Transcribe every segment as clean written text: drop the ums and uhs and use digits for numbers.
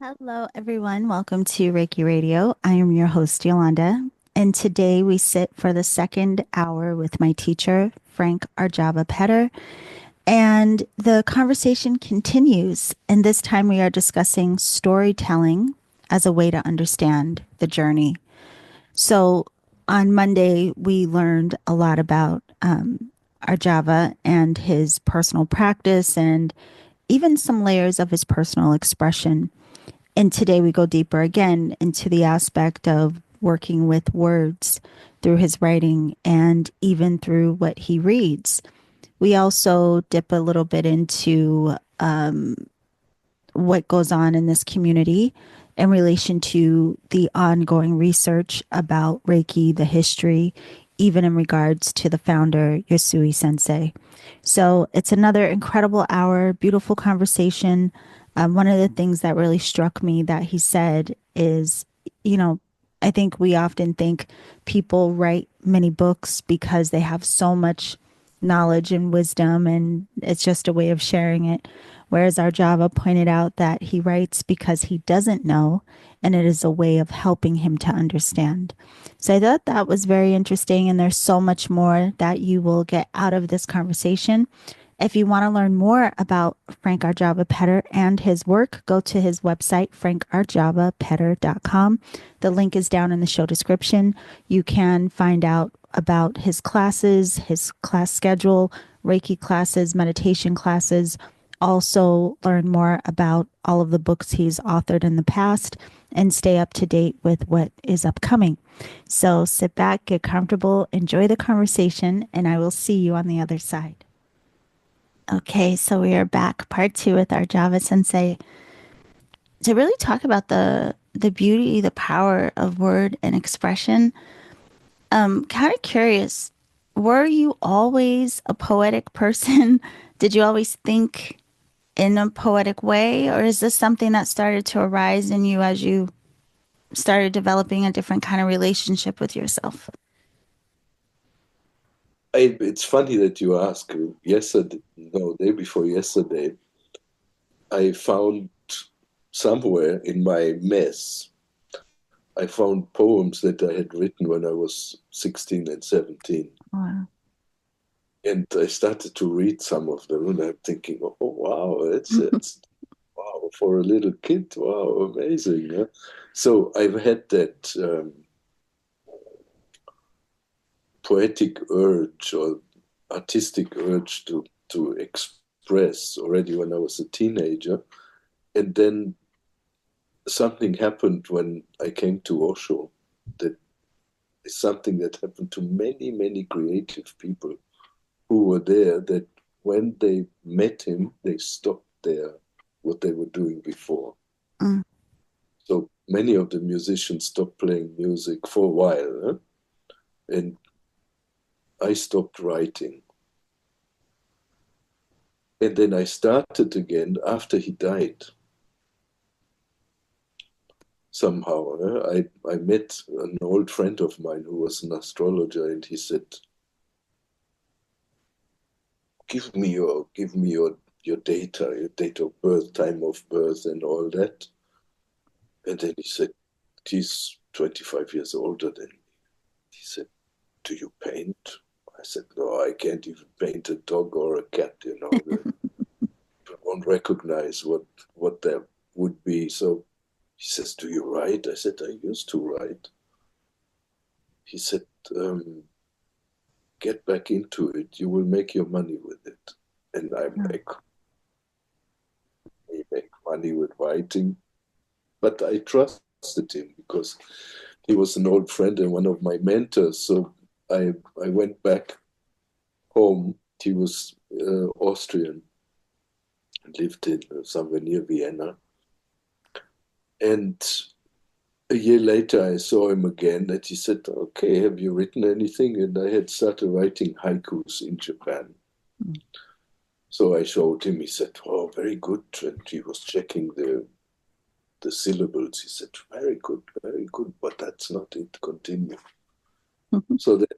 Hello, everyone. Welcome to Reiki Radio. I am your host, Yolanda. And today we sit for the second hour with my teacher, Frank Arjava Petter. And the conversation continues. And this time we are discussing storytelling as a way to understand the journey. So on Monday, we learned a lot about Arjava and his personal practice and even some layers of his personal expression. And today we go deeper again into the aspect of working with words through his writing and even through what he reads. We also dip a little bit into what goes on in this community in relation to the ongoing research about Reiki, the history, even in regards to the founder, Yasui Sensei. So it's another incredible hour, beautiful conversation. One of the things that really struck me that he said is, you know, I think we often think people write many books because they have so much knowledge and wisdom, and it's just a way of sharing it. Whereas our Java pointed out that he writes because he doesn't know, and it is a way of helping him to understand. So I thought that was very interesting, and there's so much more that you will get out of this conversation. If you want to learn more about Frank Arjava Petter and his work, go to his website, frankarjavapetter.com. The link is down in the show description. You can find out about his classes, his class schedule, Reiki classes, meditation classes. Also, learn more about all of the books he's authored in the past and stay up to date with what is upcoming. So sit back, get comfortable, enjoy the conversation, and I will see you on the other side. Okay, so we are back, part two with our Java Sensei to really talk about the beauty, the power of word and expression. Kind of curious, were you always a poetic person? Did you always think in a poetic way, or is this something that started to arise in you as you started developing a different kind of relationship with yourself? It's funny that you ask. Yesterday, no, day before yesterday, I found somewhere in my mess, I found poems that I had written when I was 16 and 17. Wow. And I started to read some of them, and I'm thinking, oh, wow, it's wow, for a little kid, wow, amazing. Huh? So I've had that poetic urge or artistic urge to express already when I was a teenager. And then something happened when I came to Osho that is something that happened to many, many creative people who were there, that when they met him, they stopped there what they were doing before. Mm. So many of the musicians stopped playing music for a while, huh? And I stopped writing. And then I started again after he died. Somehow, huh? I met an old friend of mine who was an astrologer, and he said, give me your data, your date of birth, time of birth, and all that. And then he said, he's 25 years older than me. He said, do you paint? I said, no, I can't even paint a dog or a cat, you know. I won't recognize what that would be. So he says, do you write? I said, I used to write. He said, get back into it. You will make your money with it. And I'm Mm. like, I make money with writing. But I trusted him because he was an old friend and one of my mentors. So I went back home. He was Austrian, lived in somewhere near Vienna. And a year later, I saw him again, and he said, okay, have you written anything? And I had started writing haikus in Japan. Mm. So I showed him. He said, oh, very good. And he was checking the syllables. He said, very good, but that's not it. Continue. So then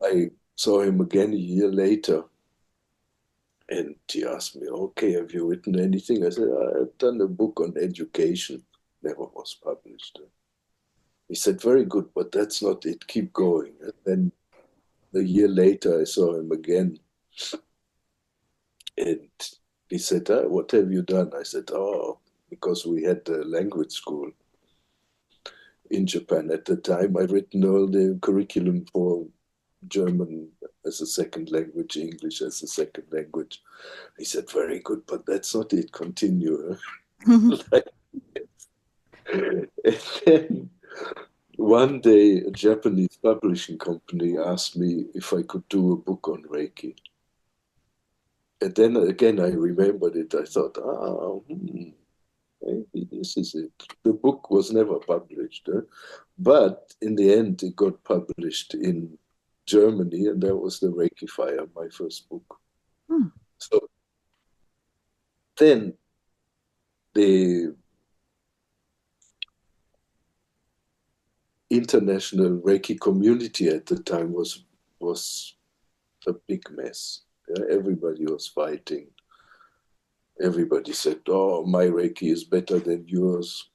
I saw him again a year later, and he asked me, okay, have you written anything? I said, I've done a book on education. never was published. He said, very good, but that's not it. Keep going. And then a year later, I saw him again. And he said, what have you done? I said, oh, because we had the language school in Japan at the time. I'd written all the curriculum for German as a second language, English as a second language. He said, very good, but that's not it. Continue. Like, and then one day, a Japanese publishing company asked me if I could do a book on Reiki. And then again, I remembered it. I thought, maybe this is it. The book was never published, but in the end, it got published in Germany, and that was the Reiki Fire, my first book. So then the international Reiki community at the time was a big mess. Everybody was fighting. Everybody said, oh, my Reiki is better than yours.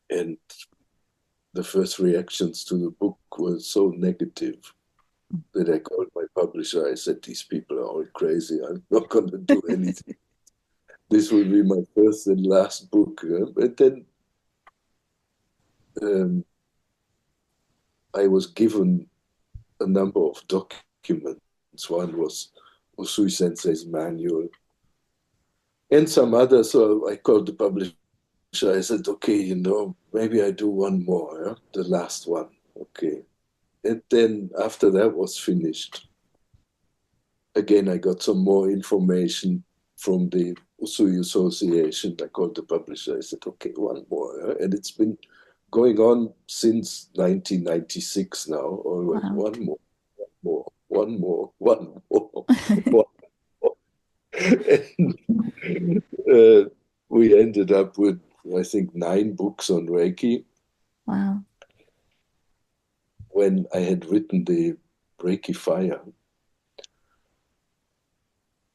And the first reactions to the book were so negative that I called my publisher. I said, these people are all crazy. I'm not going to do anything. This will be my first and last book. But then I was given a number of documents. One was Usui Sensei's manual and some others. So I called the publisher. I said, okay, maybe I do one more, the last one. Okay. And then after that was finished, again, I got some more information from the Usui Association. I called the publisher. I said, okay, one more. And it's been going on since 1996 now, always Wow. one more, one more, one more, one more. And we ended up with, I think, 9 books on Reiki. Wow. When I had written the Reiki Fire,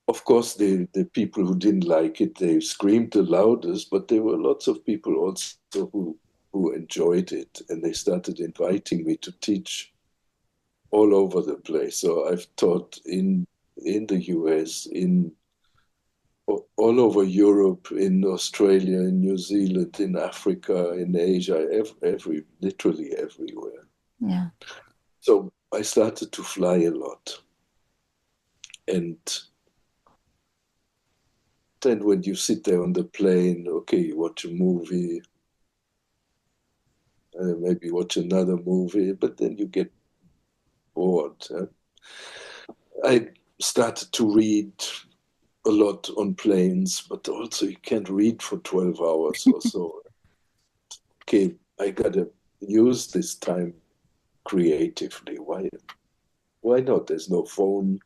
of course, the people who didn't like it, they screamed the loudest, but there were lots of people also who enjoyed it, and they started inviting me to teach all over the place. So I've taught in the US, all over Europe, in Australia, in New Zealand, in Africa, in Asia, literally everywhere. Yeah. So I started to fly a lot. And then when you sit there on the plane, okay, you watch a movie, maybe watch another movie, but then you get bored. I started to read a lot on planes, but also you can't read for 12 hours or so. Okay, I gotta use this time creatively. Why not? There's no phone,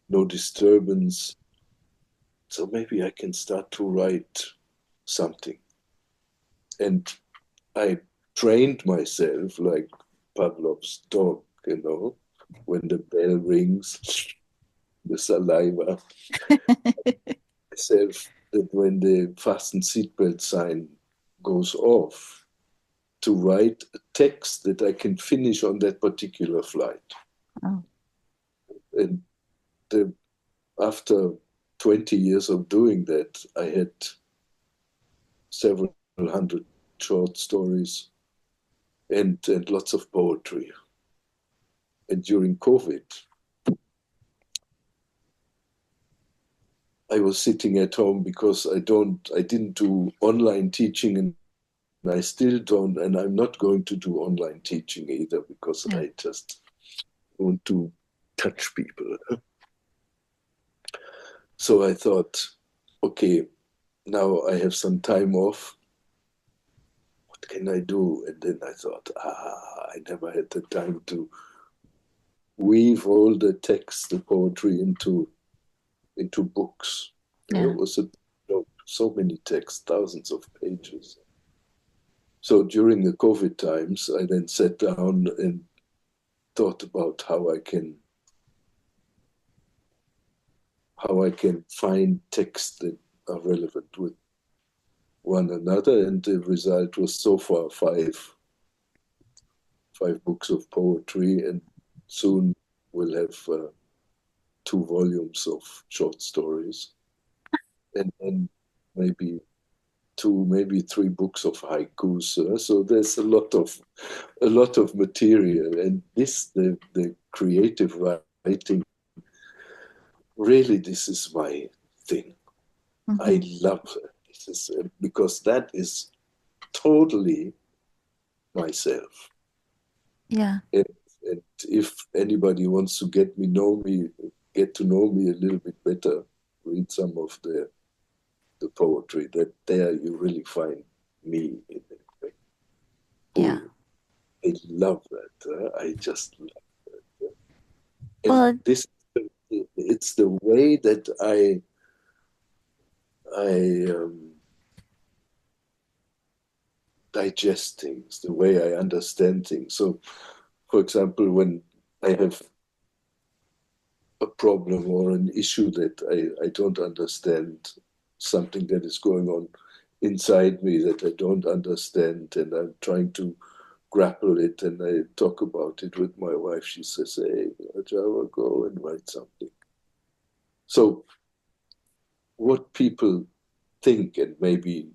no disturbance. So maybe I can start to write something. And I trained myself like Pavlov's dog, when the bell rings, the saliva. Myself that when the fasten seatbelt sign goes off, to write a text that I can finish on that particular flight. Oh. And after 20 years of doing that, I had several hundred short stories and lots of poetry. And during COVID, I was sitting at home because I didn't do online teaching, and I still don't, and I'm not going to do online teaching either because Yeah. I just want to touch people. So I thought, okay, now I have some time off. What can I do? And then I thought, I never had the time to weave all the text, the poetry into books. Yeah. It was so many texts, thousands of pages. So during the COVID times, I then sat down and thought about how I can find texts that are relevant one another, and the result was so far five books of poetry, and soon we'll have 2 volumes of short stories, and then maybe 3 books of haikus. So there's a lot of material, and the creative writing, really, this is my thing. I Mm-hmm. love it. This is because that is totally myself. Yeah. And, and if anybody wants to get to know me a little bit better, read some of the poetry. That there you really find me in it. Yeah. Full. I love that. I just love it. And Well, this, it's the way that I digest things, the way I understand things. So, for example, when I have a problem or an issue that I don't understand, something that is going on inside me that I don't understand, and I'm trying to grapple it, and I talk about it with my wife. She says, "Hey, Arjava, go and write something." So, what people think, and maybe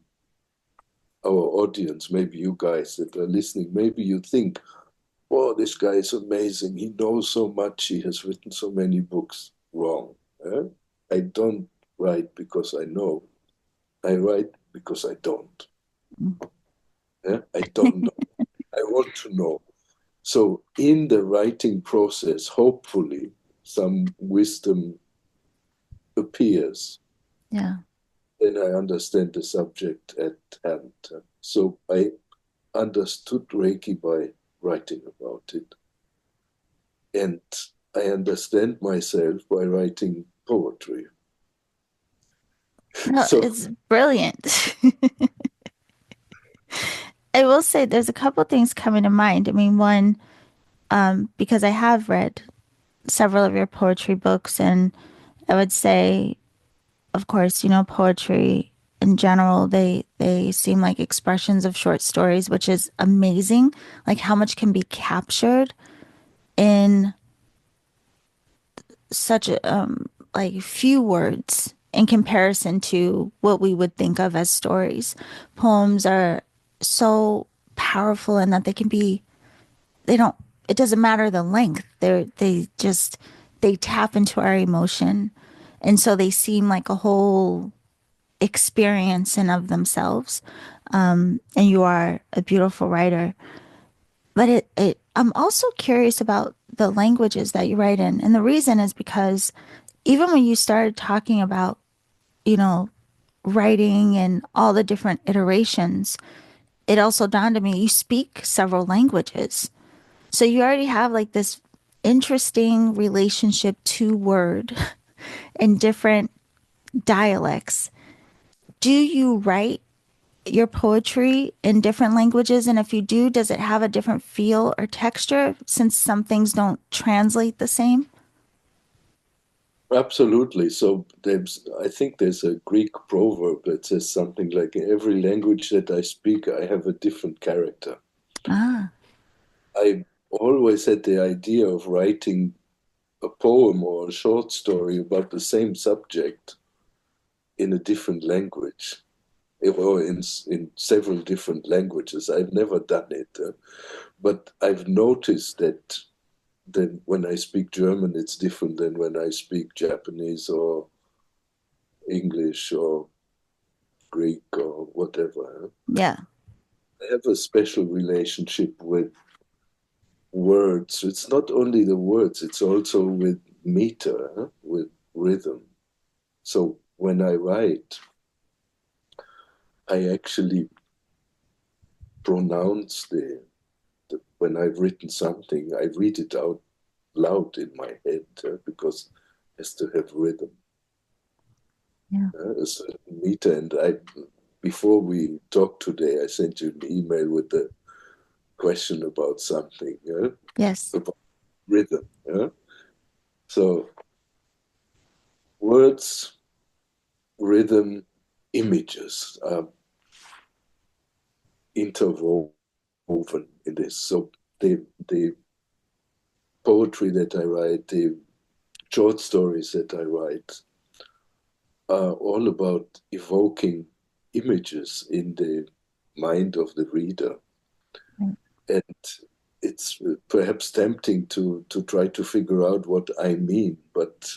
our audience, maybe you guys that are listening, maybe you think, "Oh, this guy is amazing. He knows so much. He has written so many books." Wrong. Eh? I don't write because I know. I write because I don't. I don't know. I want to know. So in the writing process, hopefully, some wisdom appears. yeah. Then I understand the subject at hand. So I understood Reiki by writing about it. And I understand myself by writing poetry. No, So it's brilliant. I will say there's a couple things coming to mind. I mean, one, because I have read several of your poetry books, and I would say, of course, poetry in general, they seem like expressions of short stories, which is amazing. Like how much can be captured in such a like few words in comparison to what we would think of as stories. Poems are so powerful in that they don't it doesn't matter the length. They tap into our emotion. And so they seem like a whole experience in of themselves. And you are a beautiful writer. But I'm also curious about the languages that you write in. And the reason is because even when you started talking about, you know, writing and all the different iterations, it also dawned on me you speak several languages. So you already have like this interesting relationship to word in different dialects. Do you write your poetry in different languages? And if you do, does it have a different feel or texture since some things don't translate the same? absolutely. So I think there's a Greek proverb that says something like, "In every language that I speak, I have a different character." Ah, I always had the idea of writing a poem or a short story about the same subject in a different language, or in several different languages. I've never done it, but I've noticed that then when I speak German, it's different than when I speak Japanese or English or Greek or whatever. yeah. I have a special relationship with words. It's not only the words, it's also with meter, with rhythm. So when I write, I actually pronounce when I've written something, I read it out loud in my head because it has to have rhythm, Yeah. a certain meter. And before we talked today, I sent you an email with the question about something, Yes. about rhythm. So words, rhythm, images. interwoven in this. So the poetry that I write, the short stories that I write, are all about evoking images in the mind of the reader. Right. And it's perhaps tempting to try to figure out what I mean, but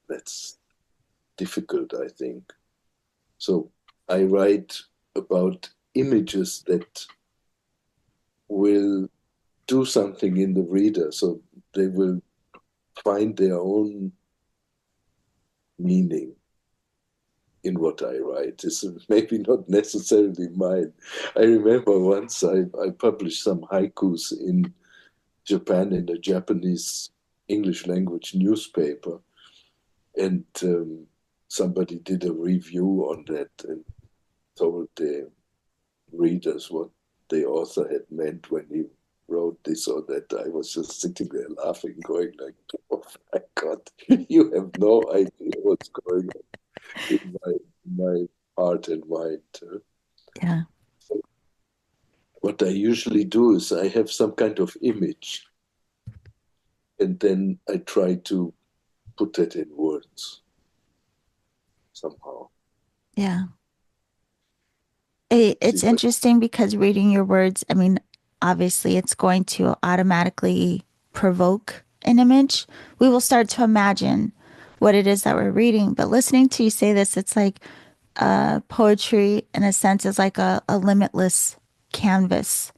that's difficult, I think. So I write about images that will do something in the reader, so they will find their own meaning in what I write. It's maybe not necessarily mine. I remember once I published some haikus in Japan in a Japanese English language newspaper, and somebody did a review on that and told the readers what the author had meant when he wrote this or that. I was just sitting there laughing, going like, "Oh my God, you have no idea what's going on in my heart and mind." Yeah. So what I usually do is I have some kind of image, and then I try to put that in words somehow. Yeah. See, It's but interesting because reading your words, I mean, obviously it's going to automatically provoke an image. We will start to imagine what it is that we're reading. But listening to you say this, it's like poetry, in a sense, is like a limitless canvas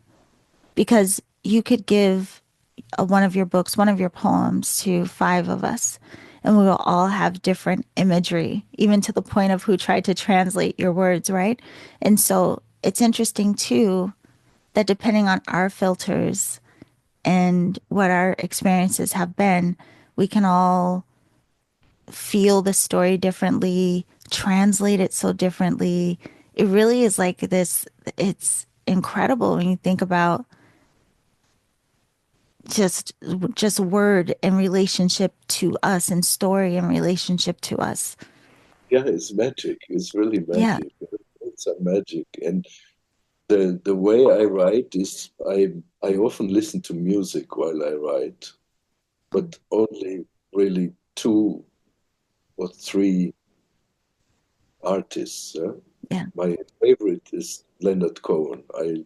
because you could give one of your books, one of your poems to five of us, and we will all have different imagery, even to the point of who tried to translate your words, right? And so it's interesting too that depending on our filters and what our experiences have been, we can all feel the story differently, translate it so differently. It really is like this, it's incredible when you think about just just word in relationship to us and story in relationship to us. yeah, it's magic. It's really Yeah. magic. It's a magic. And the way I write is I often listen to music while I write, but only really two or three artists. Yeah. My favorite is Leonard Cohen. I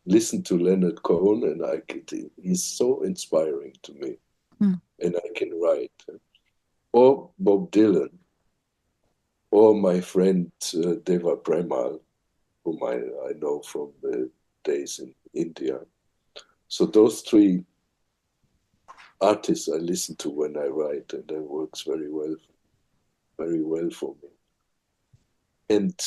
listen to Leonard Cohen, and he's so inspiring to me, Mm. and I can write. Or Bob Dylan, or my friend Deva Premal, whom I know from the days in India. So those three artists I listen to when I write, and that works very well for me. And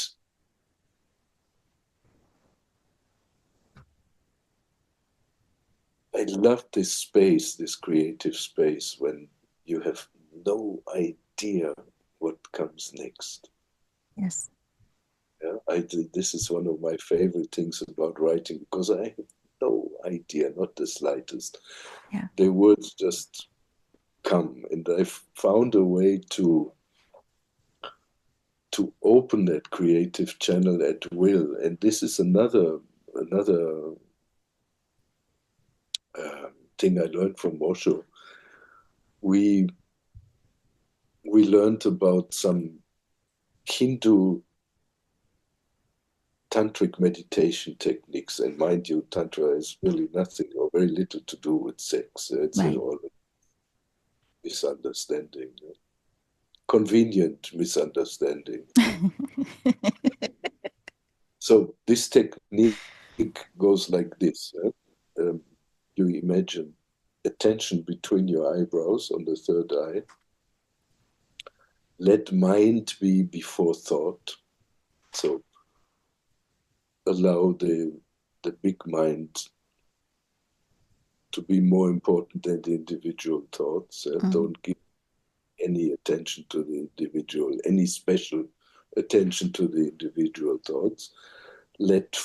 I love this space, this creative space, when you have no idea what comes next. Yes. Yeah, this is one of my favorite things about writing because I have no idea, not the slightest. Yeah. The words just come, and I've found a way to open that creative channel at will. And this is another thing I learned from Osho. We we learned about some Hindu tantric meditation techniques, and mind you, tantra has really nothing or very little to do with sex. It's Right. all a misunderstanding, convenient misunderstanding. So this technique goes like this. You imagine a tension between your eyebrows on the third eye. Let mind be before thought. So allow the big mind to be more important than the individual thoughts. Mm. Don't give any attention to the individual, any special attention to the individual thoughts. Let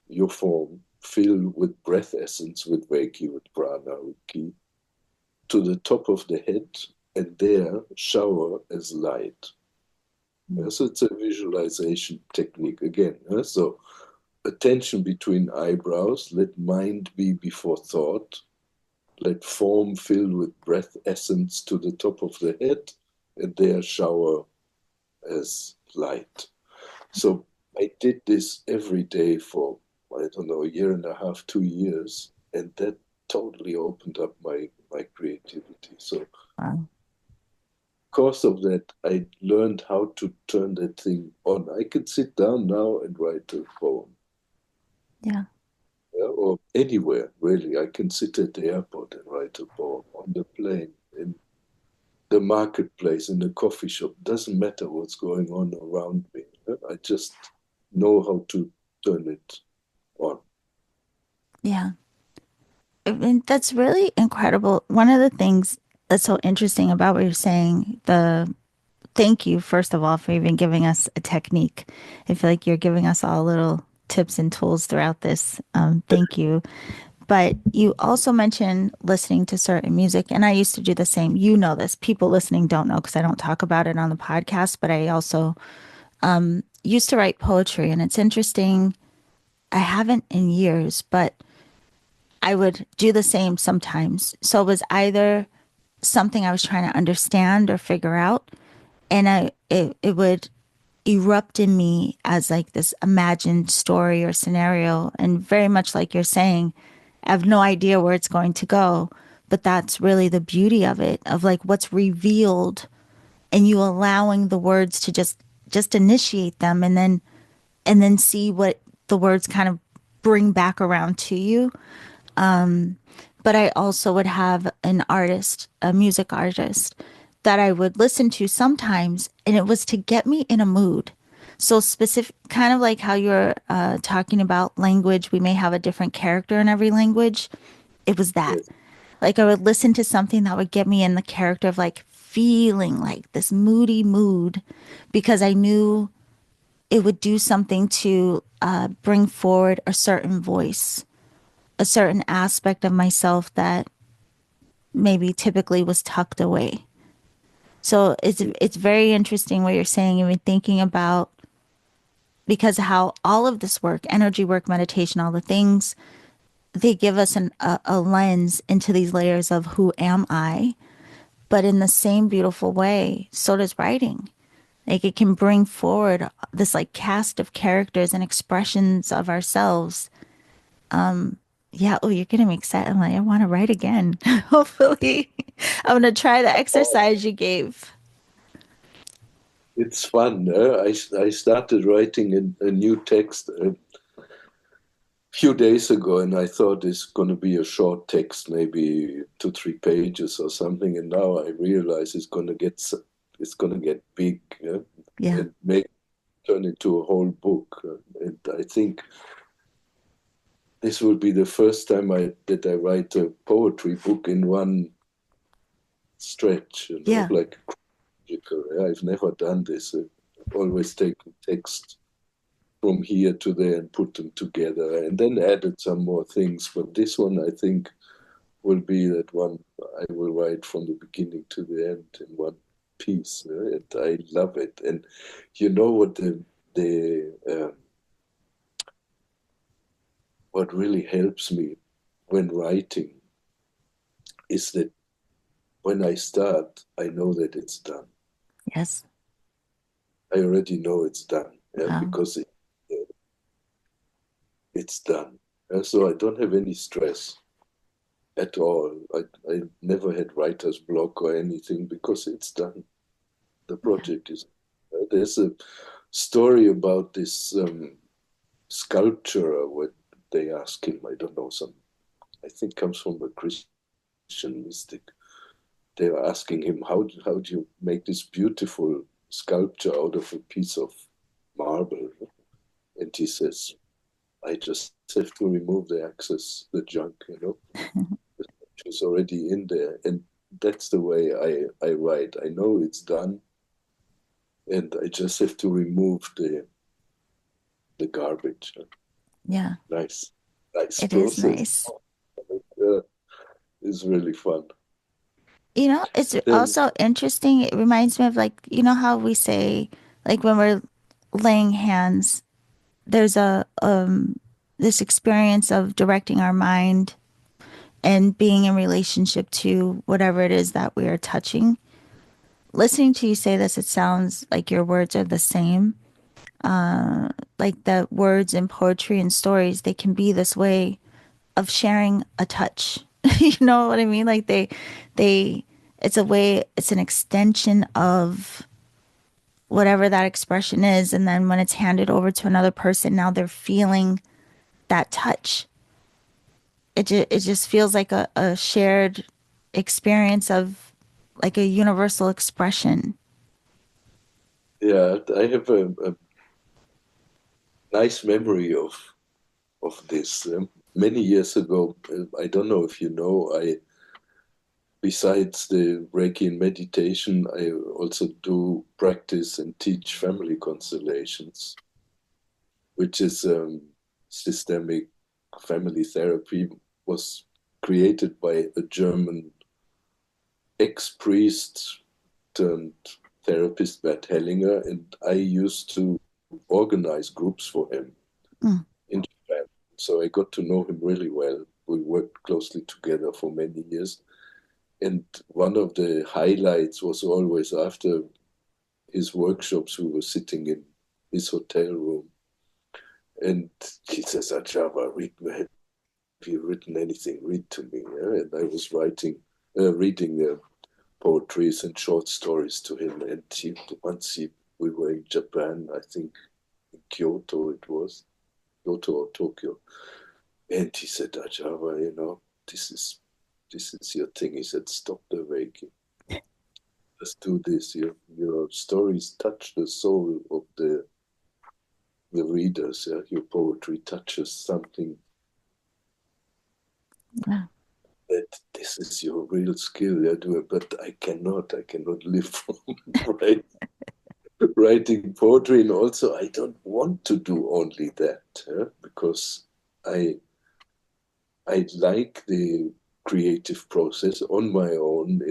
your form, fill with breath essence, with Reiki, with prana, with ki, to the top of the head, and there shower as light. Mm. So it's a visualization technique again. So attention between eyebrows, let mind be before thought, let form fill with breath essence to the top of the head, and there shower as light. So I did this every day for, I don't know, a year and a half, 2 years, and that totally opened up my creativity. So Wow. because of that, I learned how to turn that thing on. I can sit down now and write a poem, Yeah. yeah, or anywhere, really. I can sit at the airport and write a poem, on the plane, in the marketplace, in the coffee shop. Doesn't matter what's going on around me. I just know how to turn it on. Yeah. I mean, that's really incredible. One of the things that's so interesting about what you're saying, the thank you, first of all, for even giving us a technique. I feel like you're giving us all little tips and tools throughout this. Thank you. But you also mentioned listening to certain music, and I used to do the same. You know this. People listening don't know because I don't talk about it on the podcast, but I also used to write poetry, and it's interesting. I haven't in years, but I would do the same sometimes. So it was either something I was trying to understand or figure out, and it would erupt in me as like this imagined story or scenario, and very much like you're saying, I have no idea where it's going to go, but that's really the beauty of it, of like what's revealed, and you allowing the words to just initiate them, and then see what the words kind of bring back around to you. But I also would have an artist, a music artist, that I would listen to sometimes, and it was to get me in a mood. So specific, kind of like how you're talking about language, we may have a different character in every language. It was that. Yes. Like I would listen to something that would get me in the character of like feeling like this moody mood because I knew it would do something to bring forward a certain voice, a certain aspect of myself that maybe typically was tucked away. So it's very interesting what you're saying. You've been thinking about because how all of this work, energy work, meditation, all the things, they give us a lens into these layers of who am I. But in the same beautiful way, so does writing. Like it can bring forward this like cast of characters and expressions of ourselves. Yeah, oh, you're getting me excited. I'm like, I want to write again. Hopefully, I'm gonna try the exercise you gave. It's fun. I started writing a new text a few days ago, and I thought it's going to be a short text, maybe 2, 3 pages or something. And now I realize it's going to get big, yeah? Yeah. And make turn into a whole book. And I think this will be the first time that I write a poetry book in one stretch. Yeah. Like I've never done this. I've always taken text from here to there and put them together and then added some more things. But this one, I think, will be that one I will write from the beginning to the end in one piece. And I love it. And you know what the what really helps me when writing is that when I start, I know that it's done. Yes. I already know it's done, yeah, Wow. because it's done. So I don't have any stress at all. I never had writer's block or anything because it's done. The Yeah. project is. There's a story about this sculpture where they ask him, I don't know, I think comes from a Christian mystic. They are asking him, how do you make this beautiful sculpture out of a piece of marble? And he says, I just have to remove the excess, the junk, She's already in there. And that's the way I write. I know it's done, and I just have to remove the garbage. Yeah. Nice, nice It is process. nice. Uh, it's really fun. You know, it's Then, also interesting. It reminds me of like, you know how we say like when we're laying hands, there's a this experience of directing our mind and being in relationship to whatever it is that we are touching. Listening to you say this, it sounds like your words are the same. Like the words in poetry and stories, they can be this way of sharing a touch. You know what I mean? Like it's a way, it's an extension of whatever that expression is. And then when it's handed over to another person, now they're feeling that touch. It just feels like a shared experience of like a universal expression. Yeah, I have a nice memory of this. Many years ago, I don't know if you know, I besides the Reiki and meditation, I also do practice and teach family constellations, which is systemic family therapy, was created by a German ex-priest turned therapist, Bert Hellinger, and I used to organize groups for him Mm. in Japan. So I got to know him really well. We worked closely together for many years. And one of the highlights was always after his workshops, we were sitting in his hotel room. And he says, Arjava, have you written anything? Read to me. Yeah? And I was reading poetries and short stories to him. And we were in Japan, I think in Kyoto it was, Kyoto or Tokyo. And he said, Arjava, this is your thing. He said, stop the Reiki. Just do this. Your stories touch the soul of the readers. Yeah? Your poetry touches something Yeah. that this is your real skill. Yeah, do it. But I cannot live from writing poetry. And also, I don't want to do only that, because I I like the creative process on my own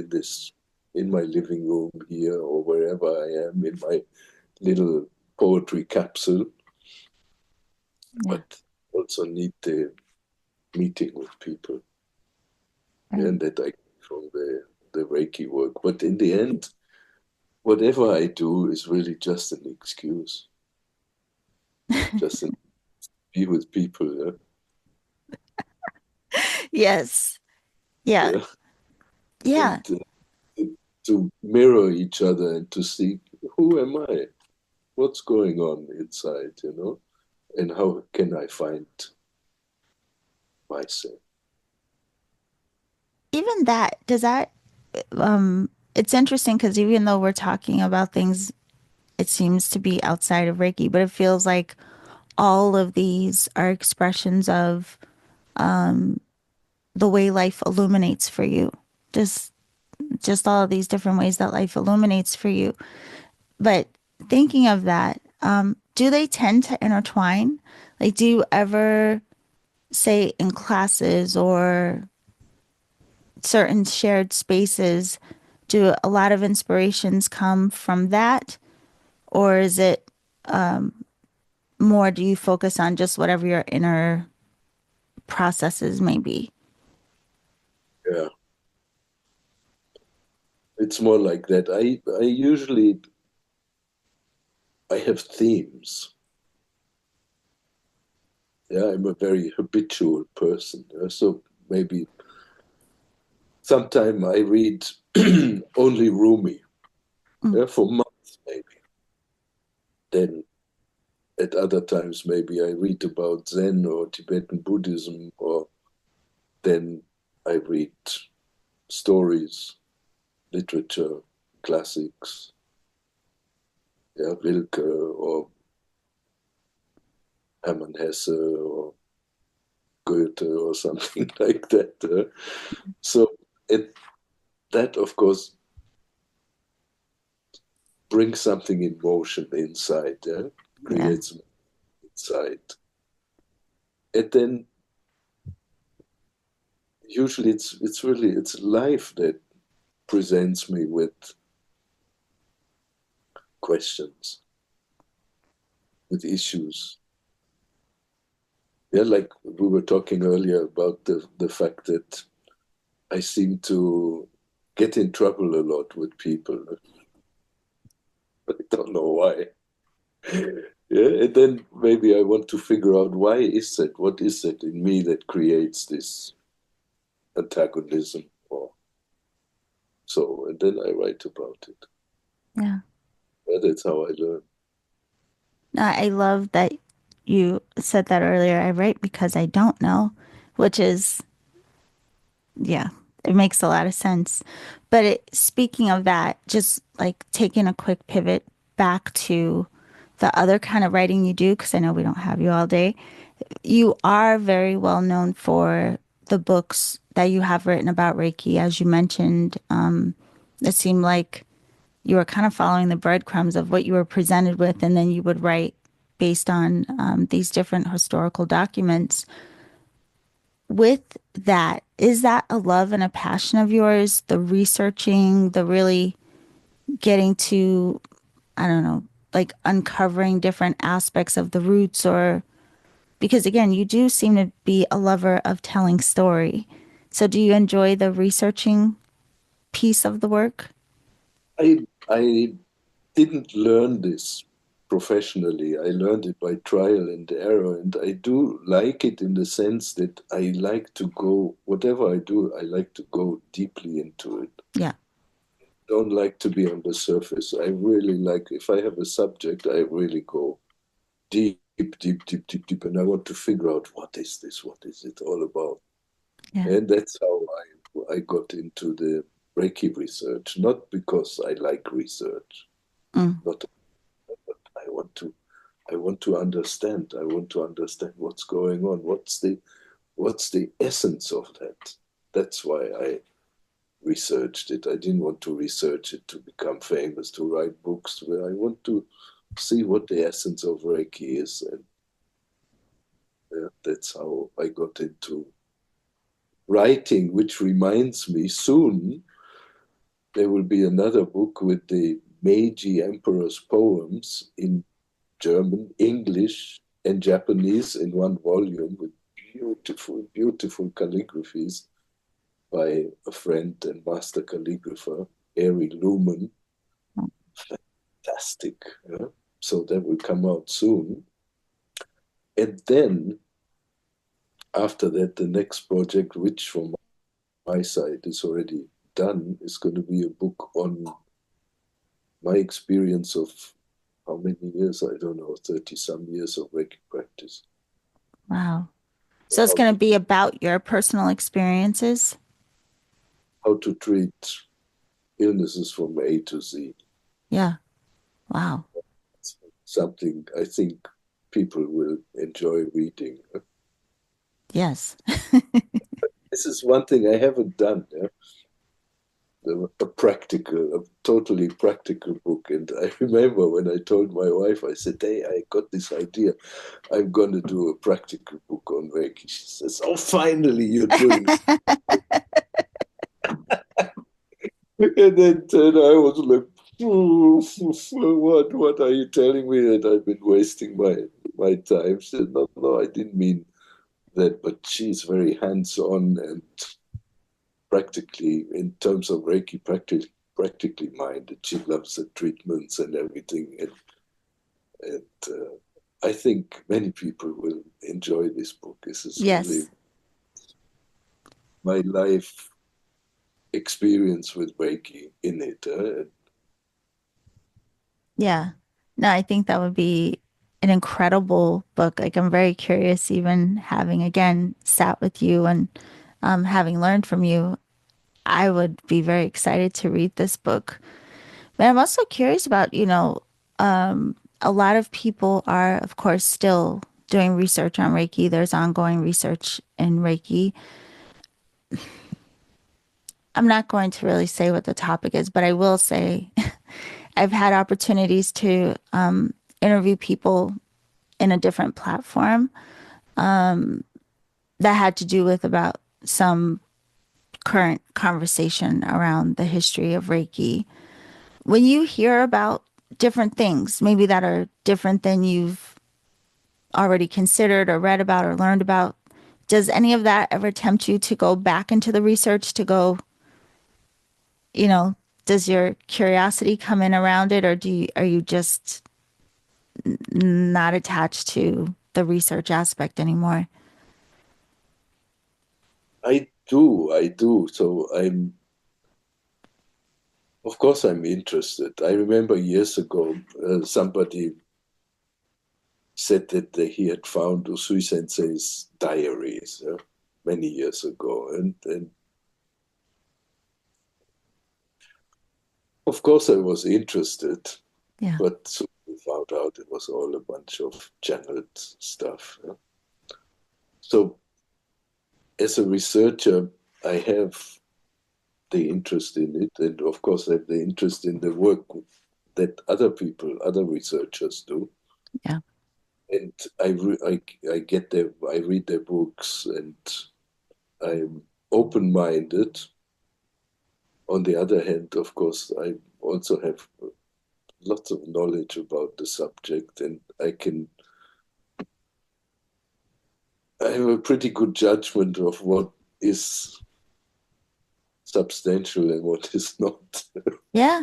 in my living room here or wherever I am in my little poetry capsule, Yeah. but also need the meeting with people, Right. and that I get from the Reiki work. But in the end, whatever I do is really just an excuse, just an be with people, Yes. Yeah. yeah, Yeah. and to mirror each other and to see who am I, what's going on inside, and how can I find myself? Even that, does that, it's interesting because even though we're talking about things, it seems to be outside of Reiki, but it feels like all of these are expressions of the way life illuminates for you. Just just all of these different ways that life illuminates for you. But thinking of that, do they tend to intertwine? Like, do you ever say in classes or certain shared spaces, do a lot of inspirations come from that? Or is it more, do you focus on just whatever your inner processes may be? Yeah, it's more like that. I have themes. Yeah, I'm a very habitual person. So maybe sometime I read only Rumi, Mm. yeah, for months maybe. Then at other times maybe I read about Zen or Tibetan Buddhism, or then I read stories, literature, classics, yeah, Rilke or Hermann Hesse or Goethe or something like that. So it that of course brings something in motion inside, yeah? Yeah. Creates inside. And then usually it's life that presents me with questions. with issues. Yeah, like we were talking earlier about the fact that I seem to get in trouble a lot with people. I don't know why. Yeah, and then maybe I want to figure out why is that? What is it in me that creates this antagonism? Or so, and then I write about it. Yeah. Yeah, that's how I learn. No, I love that you said that earlier. I write because I don't know, which is, yeah, it makes a lot of sense. But speaking of that, just like taking a quick pivot back to the other kind of writing you do, because I know we don't have you all day. You are very well known for the books that you have written about Reiki, as you mentioned. It seemed like you were kind of following the breadcrumbs of what you were presented with, and then you would write based on these different historical documents. With that, is that a love and a passion of yours? The researching, the really getting to, I don't know, like uncovering different aspects of the roots, or because again, you do seem to be a lover of telling story. So do you enjoy the researching piece of the work? I didn't learn this professionally. I learned it by trial and error, and I do like it in the sense that I like to go, whatever I do, I like to go deeply into it. Yeah. Don't like to be on the surface. I really like, if I have a subject, I really go deep, deep, deep, deep, deep, and I want to figure out what is this? What is it all about? Yeah. And that's how I got into the Reiki research, not because I like research, Mm. not but I want to understand. I want to understand what's going on. What's the essence of that? That's why I researched it. I didn't want to research it to become famous, to write books. Where I want to see what the essence of Reiki is, and that's how I got into writing. Which reminds me, soon there will be another book with the Meiji Emperor's poems in German, English, and Japanese in one volume with beautiful, beautiful calligraphies by a friend and master calligrapher, Ari Lumen. Fantastic. Yeah? So that will come out soon. And then after that, the next project, which from my side is already done, is going to be a book on my experience of how many years? I don't know, 30 some years of Reiki practice. Wow. So it's How going to to be about your personal experiences. how to treat illnesses from A to Z. Yeah. Wow. Something I think people will enjoy reading. Yes. This is one thing I haven't done. Yeah? A totally practical book. And I remember when I told my wife, I said, "Hey, I got this idea. I'm going to do a practical book on Reiki." She says, "Oh, finally, you're doing." And then I was like, what are you telling me that I've been wasting my time? She said, no, no, I didn't mean that, but she's very hands-on and practically, in terms of Reiki, practically minded. She loves the treatments and everything. And I think many people will enjoy this book. This is really Yes. my life experience with Reiki in it. Yeah. No, I think that would be an incredible book. Like, I'm very curious, even having again sat with you and having learned from you, I would be very excited to read this book. But I'm also curious about, a lot of people are, of course, still doing research on Reiki. There's ongoing research in Reiki. I'm not going to really say what the topic is, but I will say I've had opportunities to interview people in a different platform that had to do with about some current conversation around the history of Reiki. When you hear about different things, maybe that are different than you've already considered or read about or learned about. Does any of that ever tempt you to go back into the research to go, you know, does your curiosity come in around it, or are you just not attached to the research aspect anymore? I do. So of course, I'm interested. I remember years ago, somebody said that he had found Usui Sensei's diaries many years ago. And of course, I was interested, Yeah. but soon we found out it was all a bunch of channeled stuff. So, as a researcher, I have the interest in it, and of course, I have the interest in the work that other people, other researchers do. Yeah. And I get their, I read their books, and I'm open-minded. On the other hand, of course, I also have lots of knowledge about the subject, and I have a pretty good judgment of what is substantial and what is not. Yeah.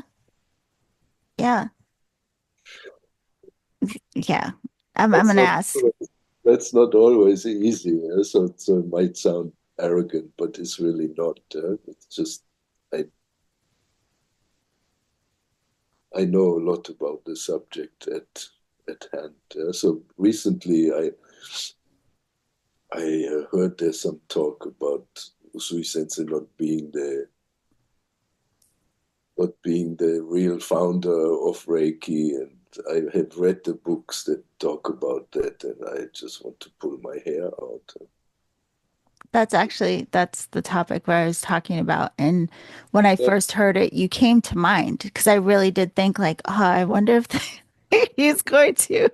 Yeah. Yeah. I'm That's gonna not ask. that's not always easy. So it might sound arrogant, but it's really not. It's just I I know a lot about the subject at hand. So recently, I heard there's some talk about Usui Sensei not being the real founder of Reiki, and I have read the books that talk about that, and I just want to pull my hair out. That's the topic where I was talking about. And when I Yeah, first heard it, you came to mind because I really did think like, oh, I wonder if he's going to.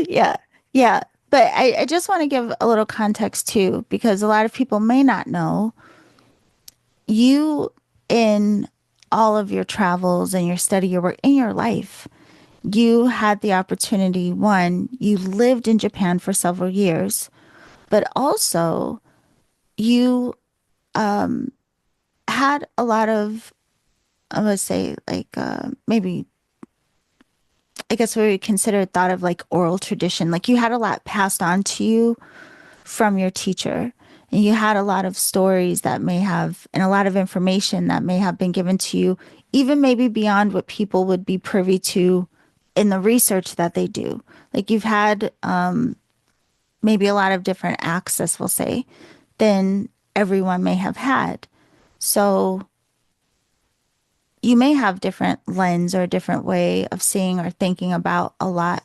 Yeah. Yeah. But I just want to give a little context too, because a lot of people may not know you in all of your travels and your study, your work in your life. You had the opportunity, one, you lived in Japan for several years, but also you had a lot of, I would say, like maybe, I guess what we consider thought of like oral tradition. Like you had a lot passed on to you from your teacher. And you had a lot of stories that may have, and a lot of information that may have been given to you, even maybe beyond what people would be privy to in the research that they do. Like you've had maybe a lot of different access, we'll say, than everyone may have had. So you may have different lens or a different way of seeing or thinking about a lot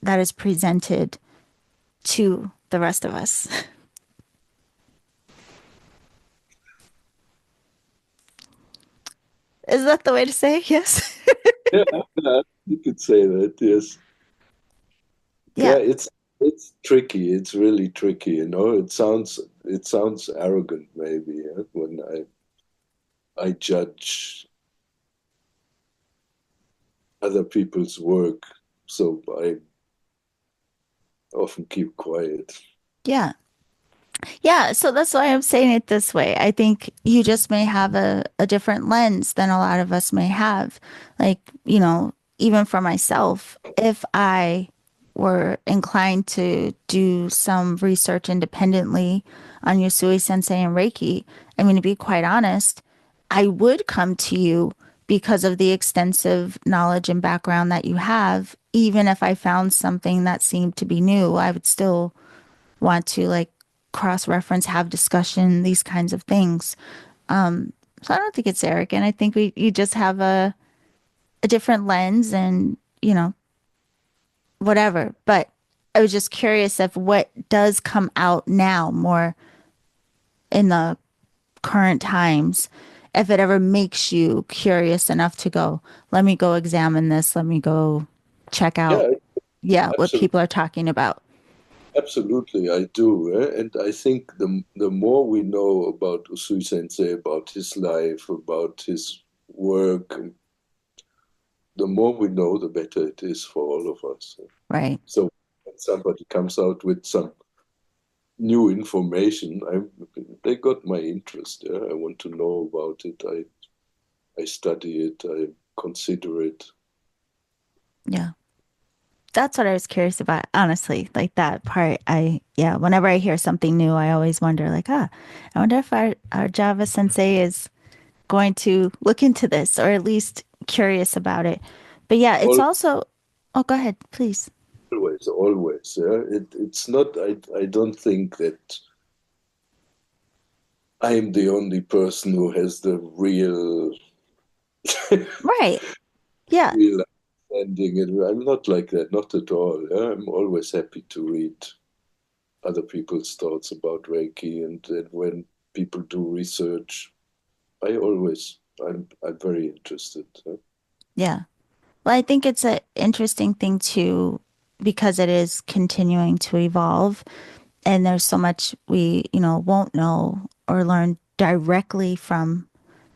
that is presented to the rest of us. Is that the way to say it? Yes? yeah, you could say that. Yes. Yeah. Yeah, it's tricky. It's really tricky. It sounds arrogant maybe when I judge other people's work. So I often keep quiet. Yeah. Yeah. So that's why I'm saying it this way. I think you just may have a different lens than a lot of us may have. Like, even for myself, if I were inclined to do some research independently on Yusui Sensei and Reiki, I mean, to be quite honest, I would come to you because of the extensive knowledge and background that you have. Even if I found something that seemed to be new, I would still want to like cross reference, have discussion, these kinds of things. So I don't think it's arrogant. I think you just have a different lens and, whatever. But I was just curious of what does come out now more in the current times, if it ever makes you curious enough to go, let me go examine this, let me go check out, Yeah, yeah, what absolutely. people are talking about. Absolutely, I do. And I think the more we know about Usui Sensei, about his life, about his work, the more we know, the better it is for all of us. Right. So when somebody comes out with some new information, they got my interest. Yeah? I want to know about it. I study it. I consider it. Yeah. That's what I was curious about, honestly. Like that part, yeah, whenever I hear something new, I always wonder, like, I wonder if our Java sensei is going to look into this or at least curious about it. But yeah, it's Al- also, oh, go ahead, please. Always, always. Yeah? It's not, I don't think that I'm the only person who has the real, Right. Yeah. real understanding. And I'm not like that, not at all. Yeah? I'm always happy to read other people's thoughts about Reiki, and when people do research, I'm very interested. Huh? Yeah. Well, I think it's an interesting thing too, because it is continuing to evolve. And there's so much we, won't know or learn directly from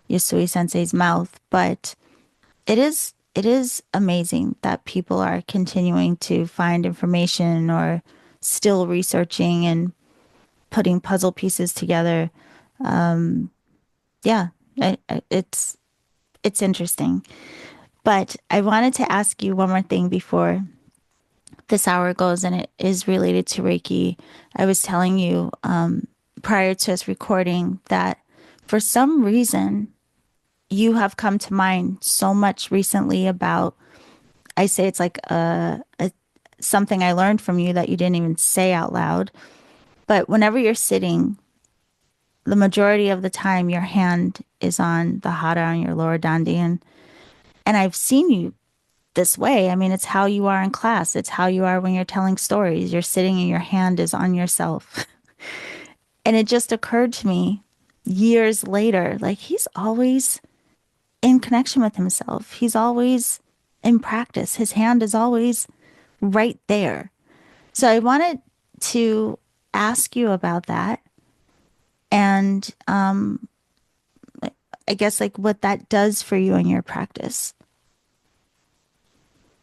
Yasui Sensei's mouth. But it is amazing that people are continuing to find information or still researching and putting puzzle pieces together. Yeah, it's interesting. But I wanted to ask you one more thing before this hour goes, and it is related to Reiki. I was telling you prior to us recording that for some reason you have come to mind so much recently about. I say it's like something I learned from you that you didn't even say out loud. But whenever you're sitting, the majority of the time your hand is on the hara on your lower dandian. And I've seen you this way. I mean, it's how you are in class. It's how you are when you're telling stories. You're sitting and your hand is on yourself. And it just occurred to me years later, like he's always in connection with himself. He's always in practice. His hand is always right there. So I wanted to ask you about that and I guess like what that does for you in your practice.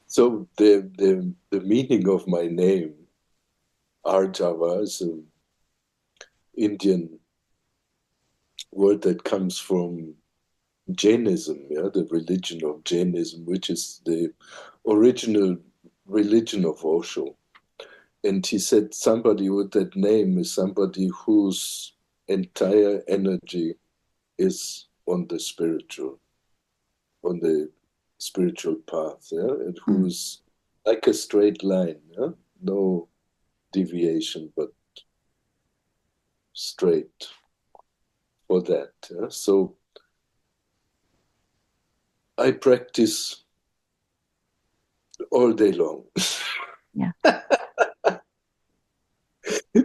So the meaning of my name, Arjava, is an Indian word that comes from Jainism, yeah, the religion of Jainism, which is the original religion of Osho. And he said somebody with that name is somebody whose entire energy is on the spiritual path, yeah, and Mm, who's like a straight line, yeah, no deviation, but straight for that. Yeah? So I practice all day long. yeah.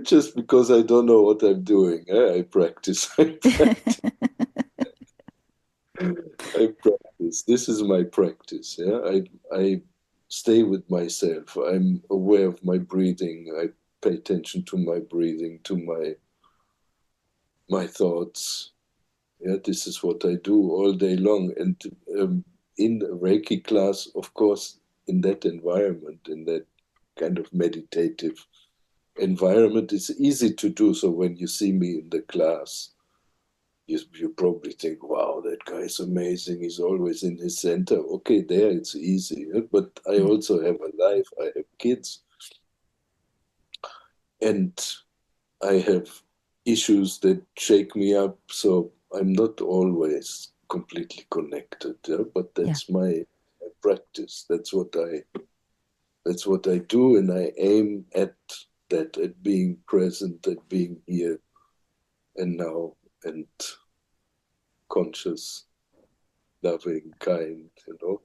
Just because I don't know what I'm doing, I practice. I practice. I practice. This is my practice. Yeah, I stay with myself. I'm aware of my breathing. I pay attention to my breathing, to my thoughts. Yeah, this is what I do all day long. And in a Reiki class, of course, in that environment, in that kind of meditative environment, it's easy to do. So when you see me in the class, you probably think, wow, that guy is amazing. He's always in his center. Okay, there it's easy. But I Mm, also have a life. I have kids and I have issues that shake me up. So I'm not always completely connected. Yeah? But yeah. that's my practice. That's what I do, and I aim at that, at being present, at being here and now, and conscious, loving, kind.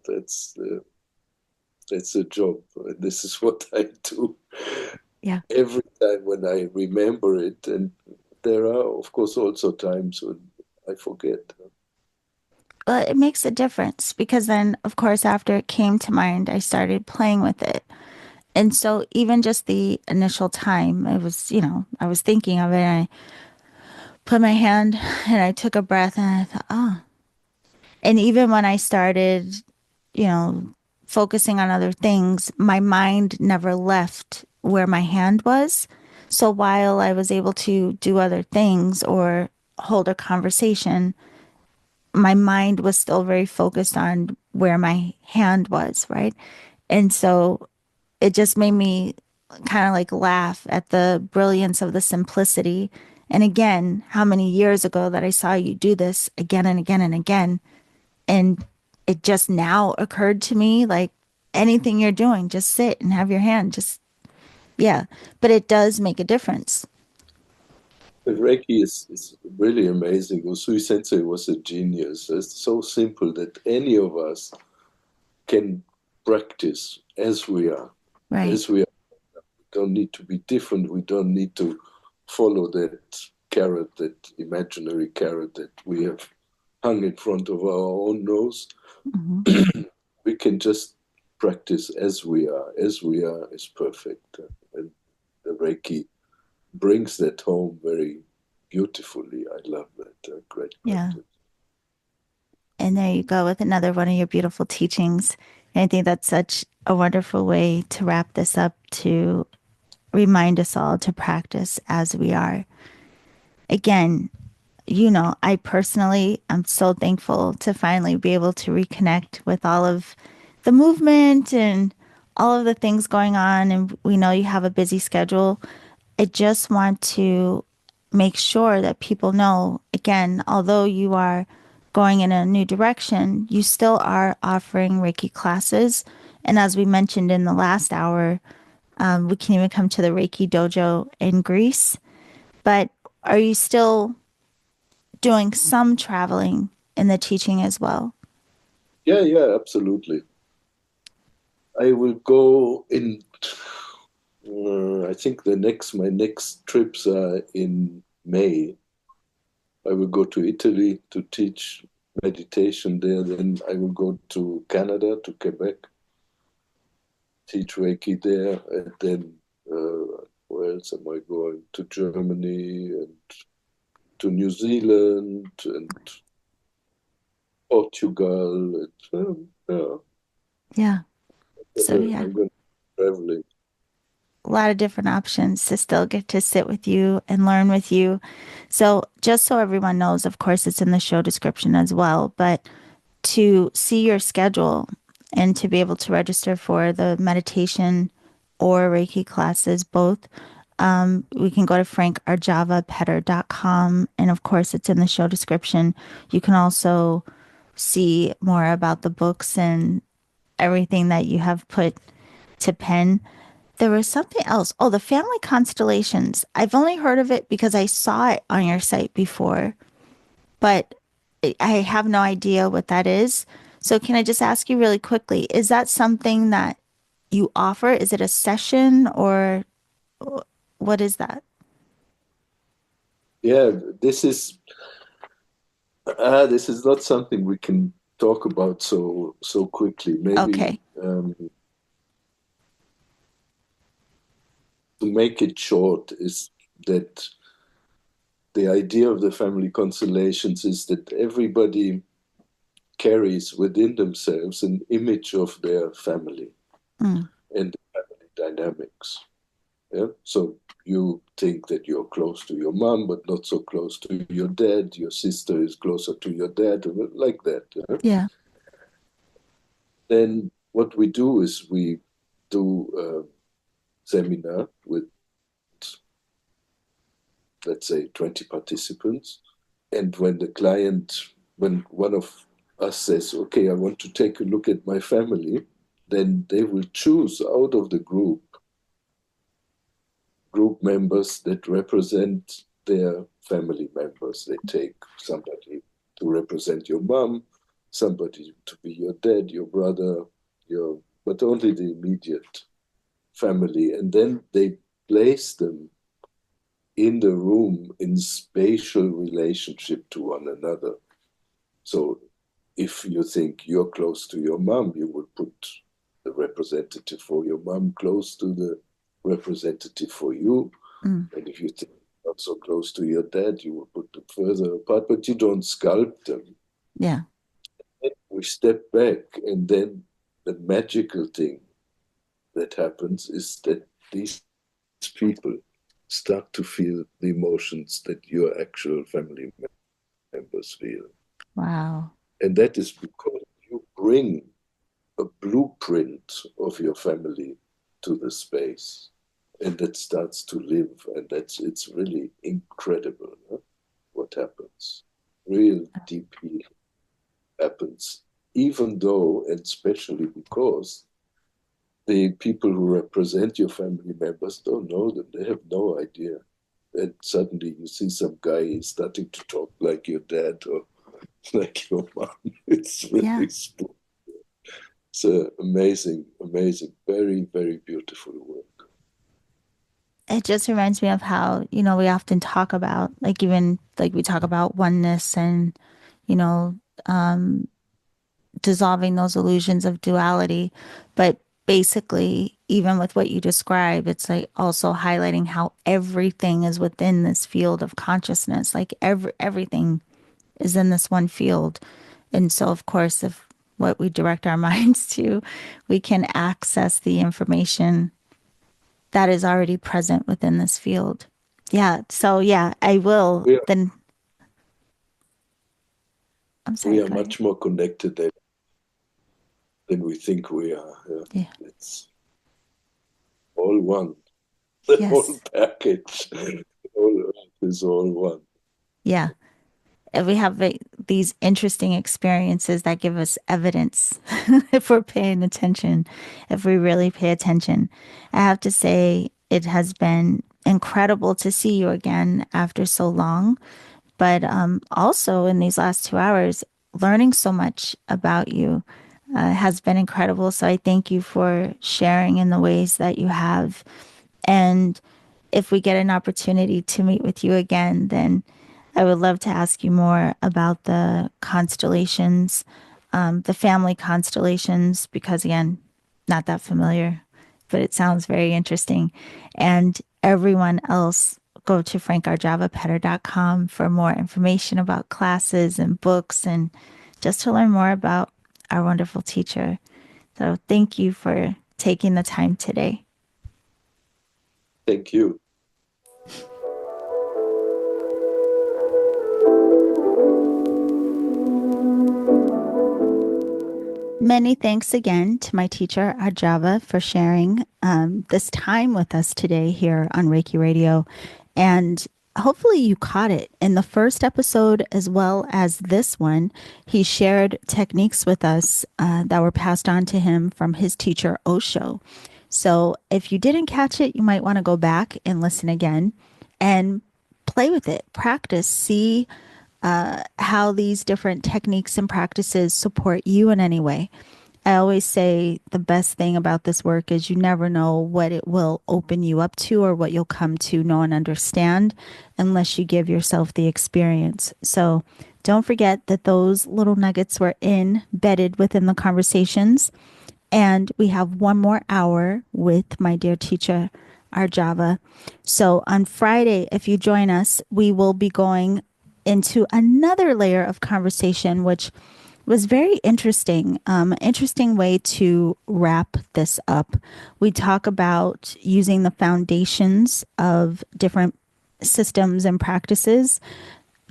That's a job. This is what I do Yeah. every time when I remember it. And there are, of course, also times when I forget. Well, it makes a difference because then, of course, after it came to mind, I started playing with it. And so even just the initial time, it was, I was thinking of it and I put my hand and I took a breath and I thought, oh. And even when I started, focusing on other things, my mind never left where my hand was. So while I was able to do other things or hold a conversation, my mind was still very focused on where my hand was, right? And so it just made me kind of like laugh at the brilliance of the simplicity. And again, how many years ago that I saw you do this again and again and again. And it just now occurred to me like anything you're doing, just sit and have your hand, just, yeah. But it does make a difference. The Reiki is really amazing. Usui Sensei was a genius. It's so simple that any of us can practice as we are. Right. As we are. We don't need to be different. We don't need to follow that carrot, that imaginary carrot that we have hung in front of our own nose. Hmm. We can just practice as we are. As we are is perfect. And the Reiki brings that home very beautifully. I love that. Great Yeah. practice. And there you go with another one of your beautiful teachings. And I think that's such a wonderful way to wrap this up, to remind us all to practice as we are. Again, I personally am so thankful to finally be able to reconnect with all of the movement and all of the things going on. And we know you have a busy schedule. I just want to make sure that people know, again, although you are going in a new direction, you still are offering Reiki classes. And as we mentioned in the last hour, we can even come to the Reiki dojo in Greece. But are you still doing some traveling in the teaching as well? Yeah, yeah, absolutely. I will go in. I think my next trips are in May. I will go to Italy to teach meditation there. Then I will go to Canada, to Quebec, teach Reiki there. And then where else am I going? To Germany and to New Zealand and Portugal. Yeah, Yeah. So, yeah, I'm going traveling. a lot of different options to still get to sit with you and learn with you. So, just so everyone knows, of course, it's in the show description as well, but to see your schedule and to be able to register for the meditation or Reiki classes, both, we can go to frankarjavapetter.com. And of course, it's in the show description. You can also see more about the books and everything that you have put to pen. There was something else. Oh, the family constellations. I've only heard of it because I saw it on your site before, but I have no idea what that is. So, can I just ask you really quickly, is that something that you offer? Is it a session or what is that? Yeah, this is not something we can talk about so quickly. Maybe Okay. to make it short is that the idea of the family constellations is that everybody carries within themselves an image of their family Mm, and the family dynamics. Yeah? So you think that you're close to your mom, but not so close to your dad. Your sister is closer to your dad, like that. Yeah? yeah. Then what we do is we do a seminar with, let's say, 20 participants. And when one of us says, okay, I want to take a look at my family, then they will choose out of the group members that represent their family members. They take somebody to represent your mom, somebody to be your dad, your brother, but only the immediate family. And then they place them in the room in spatial relationship to one another. So if you think you're close to your mom, you would put the representative for your mom close to the representative for you. Mm, And if you think not so close to your dad, you will put them further apart, but you don't sculpt them. yeah. We step back and then the magical thing that happens is that these people start to feel the emotions that your actual family members feel. Wow. And that is because you bring a blueprint of your family to the space. And that starts to live. And it's really incredible, huh? What happens. Real deep healing happens, even though, and especially because the people who represent your family members don't know them. They have no idea. And suddenly you see some guy starting to talk like your dad or like your mom. It's Yeah. really spooky. It's amazing, amazing, very, very beautiful work. It just reminds me of how, we often talk about, like, even like we talk about oneness and, you know, um, dissolving those illusions of duality. But basically, even with what you describe, it's like also highlighting how everything is within this field of consciousness. Like everything is in this one field. And so, of course, if what we direct our minds to, we can access the information that is already present within this field. Yeah. So, yeah, I will We are, then. I'm we sorry, are go ahead. much more connected than we think we are. Yeah. Yeah. It's all one, the whole Yes. package. All earth is all one. Yeah. And we have these interesting experiences that give us evidence if we're paying attention, if we really pay attention. I have to say, it has been incredible to see you again after so long. But also in these last 2 hours, learning so much about you has been incredible. So I thank you for sharing in the ways that you have. And if we get an opportunity to meet with you again, then I would love to ask you more about the constellations, the family constellations, because again, not that familiar, but it sounds very interesting. And everyone else, go to frankarjavapetter.com for more information about classes and books and just to learn more about our wonderful teacher. So thank you for taking the time today. Thank you. Many thanks again to my teacher, Arjava, for sharing this time with us today here on Reiki Radio. And hopefully you caught it in the first episode as well as this one. He shared techniques with us that were passed on to him from his teacher, Osho. So if you didn't catch it, you might want to go back and listen again and play with it, practice, see how these different techniques and practices support you in any way. I always say the best thing about this work is you never know what it will open you up to or what you'll come to know and understand unless you give yourself the experience. So don't forget that those little nuggets were embedded within the conversations. And we have one more hour with my dear teacher, Arjava. So on Friday, if you join us, we will be going into another layer of conversation, which was very interesting. Interesting way to wrap this up. We talk about using the foundations of different systems and practices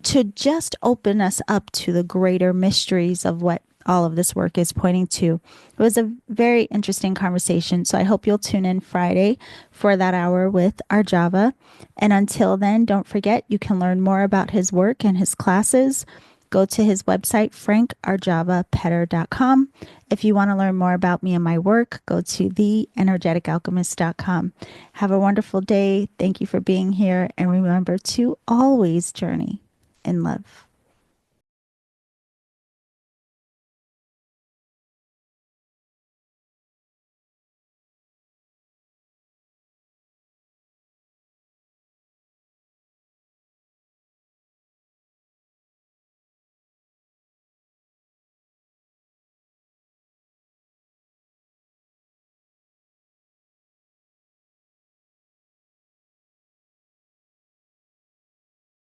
to just open us up to the greater mysteries of what all of this work is pointing to. It was a very interesting conversation. So I hope you'll tune in Friday for that hour with Arjava. And until then, don't forget you can learn more about his work and his classes. Go to his website, frankarjavapetter.com. If you want to learn more about me and my work, go to theenergeticalchemist.com. Have a wonderful day. Thank you for being here. And remember to always journey in love.